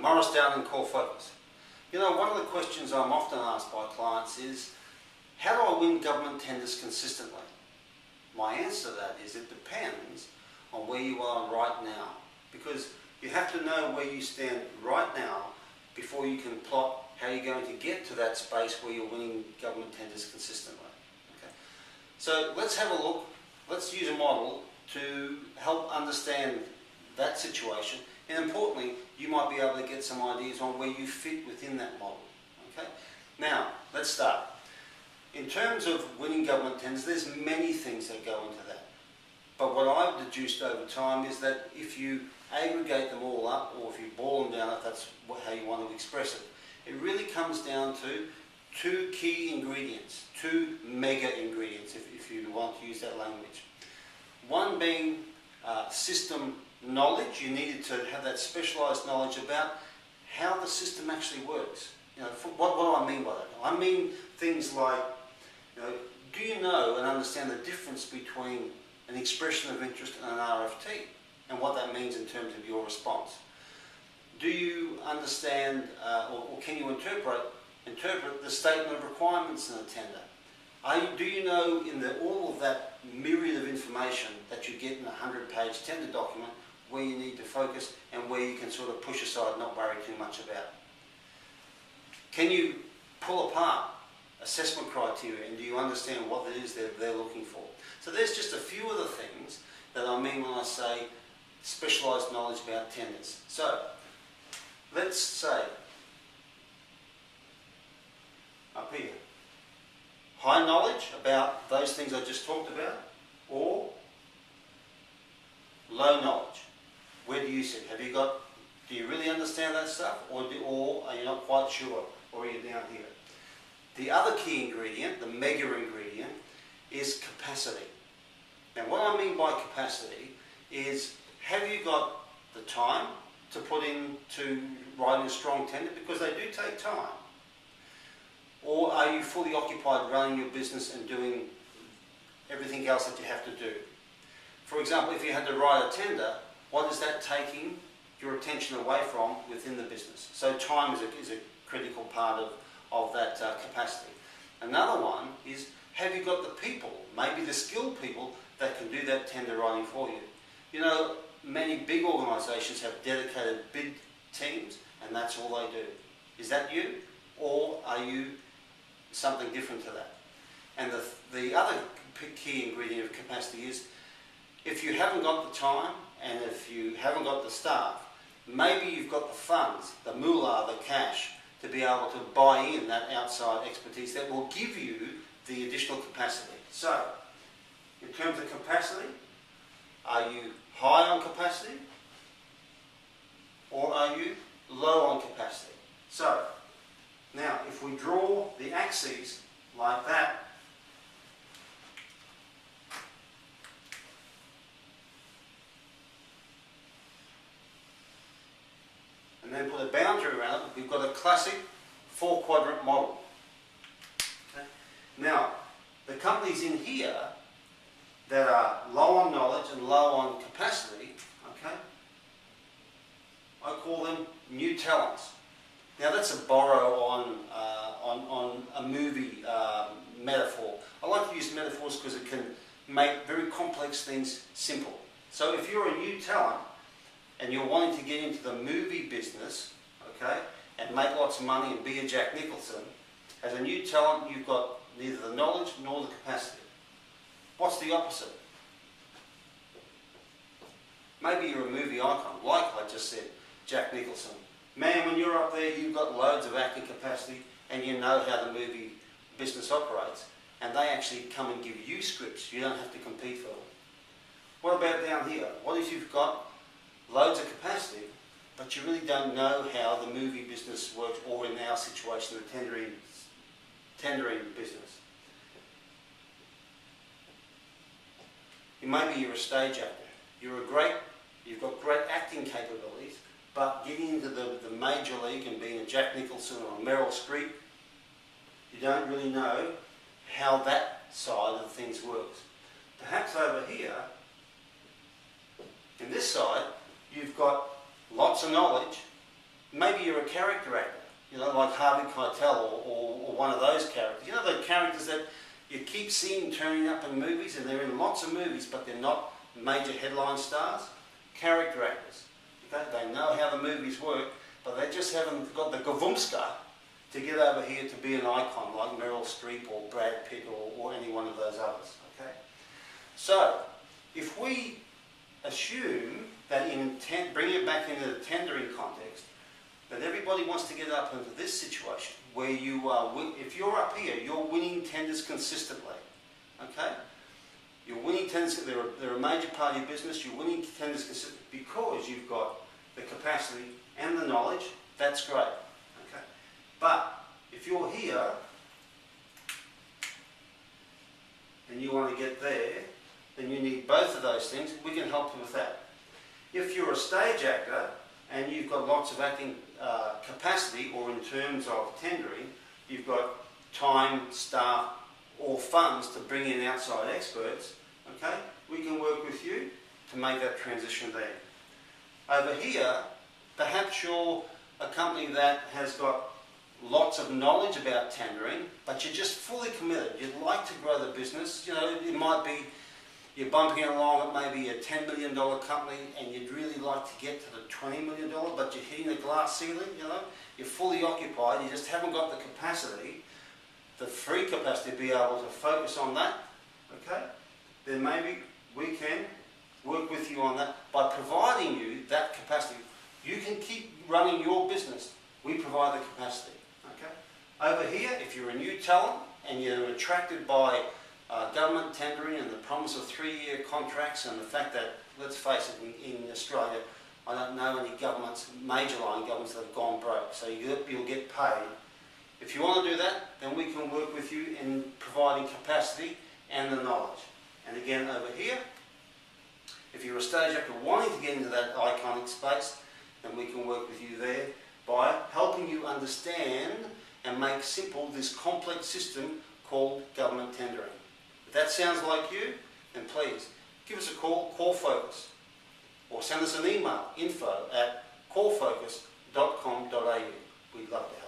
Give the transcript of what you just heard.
Maurice down in Core Focus. You know, one of the questions I'm often asked by clients is, how do I win government tenders consistently? My answer to that is it depends on where you are right now, because you have to know where you stand right now before you can plot how you're going to get to that space where you're winning government tenders consistently. Okay? So let's have a look, let's use a model to help understand that situation, and importantly you might be able to get some ideas on where you fit within that model. Okay? Now let's start. In terms of winning government tenders, there's many things that go into that. But what I've deduced over time is that if you aggregate them all up, or if you boil them down, if that's how you want to express it, it really comes down to two key ingredients, two mega ingredients, if you want to use that language. One being system knowledge. You needed to have that specialised knowledge about how the system actually works. You know, what do I mean by that? I mean things like, you know, do you know and understand the difference between an expression of interest and an RFT, and what that means in terms of your response? Do you understand or can you interpret the statement of requirements in a tender? Do you know in all of that myriad of information that you get in a 100-page tender document where you need to focus and where you can sort of push aside and not worry too much about? Can you pull apart assessment criteria, and do you understand what it is they're looking for? So there's just a few of the things that I mean when I say specialised knowledge about tenders. So let's say up here, high knowledge about those things I just talked about, or low knowledge. Where do you sit? Do you really understand that stuff, or are you not quite sure, or are you down here? The other key ingredient, the mega ingredient, is capacity. Now what I mean by capacity is, have you got the time to put into writing a strong tender, because they do take time? Or are you fully occupied running your business and doing everything else that you have to do? For example, if you had to write a tender, what is that taking your attention away from within the business? So time is a critical part of that capacity. Another one is, have you got the people, maybe the skilled people, that can do that tender writing for you? You know, many big organisations have dedicated bid teams, and that's all they do. Is that you, or are you something different to that? And the other key ingredient of capacity is, if you haven't got the time and if you haven't got the staff, maybe you've got the funds, the moolah, the cash, to be able to buy in that outside expertise that will give you the additional capacity. So, in terms of capacity, are you high on capacity, or are you low on capacity? So, now if we draw the axes like that, and then put a boundary around it, we've got a classic 4-quadrant model. Okay? Now, the companies in here that are low on knowledge and low on capacity, okay, I call them new talents. Now that's a borrow on a movie metaphor. I like to use metaphors because it can make very complex things simple. So if you're a new talent and you're wanting to get into the movie business, okay, and make lots of money and be a Jack Nicholson, as a new talent you've got neither the knowledge nor the capacity. What's the opposite? Maybe you're a movie icon, like I just said, Jack Nicholson. Man, when you're up there, you've got loads of acting capacity and you know how the movie business operates, and they actually come and give you scripts. You don't have to compete for them. What about down here? What if you've got loads of capacity, but you really don't know how the movie business works, or in our situation, the tendering business? Maybe you're a stage actor. You've got great acting capabilities, but getting into the major league and being a Jack Nicholson or a Meryl Streep, you don't really know how that side of things works. Perhaps over here, in this side, you've got lots of knowledge, maybe you're a character actor, you know, like Harvey Keitel or one of those characters. You know, the characters that you keep seeing turning up in movies, and they're in lots of movies, but they're not major headline stars. Character actors. Okay? They know how the movies work, but they just haven't got the gavumska to get over here to be an icon like Meryl Streep or Brad Pitt or any one of those others. Okay? So, if we assume that bring it back into the tendering context, that everybody wants to get up into this situation where you are, if you're up here, you're winning tenders consistently. Okay? You're winning tenders, they're a major part of your business, you're winning tenders consistently because you've got the capacity and the knowledge. That's great. Okay? But if you're here and you want to get there, then you need both of those things. We can help you with that. If you're a stage actor and you've got lots of acting capacity, or in terms of tendering, you've got time, staff, or funds to bring in outside experts, okay, we can work with you to make that transition there. Over here, perhaps you're a company that has got lots of knowledge about tendering, but you're just fully committed. You'd like to grow the business. You know, it might be you're bumping along at maybe a $10 million company and you'd really like to get to the $20 million, but you're hitting the glass ceiling, you know. You're fully occupied, you just haven't got the capacity, the free capacity to be able to focus on that, okay? Then maybe we can work with you on that by providing you that capacity. You can keep running your business. We provide the capacity, okay? Over here, if you're a new talent and you're attracted by government tendering and the promise of 3-year contracts and the fact that, let's face it, in Australia, I don't know any governments, major line governments, that have gone broke, so you'll get paid. If you want to do that, then we can work with you in providing capacity and the knowledge. And again, over here, if you're a stage actor wanting to get into that iconic space, then we can work with you there by helping you understand and make simple this complex system called government tendering. If that sounds like you, then please give us a call, Call Focus, or send us an email, info@callfocus.com.au. We'd love to help.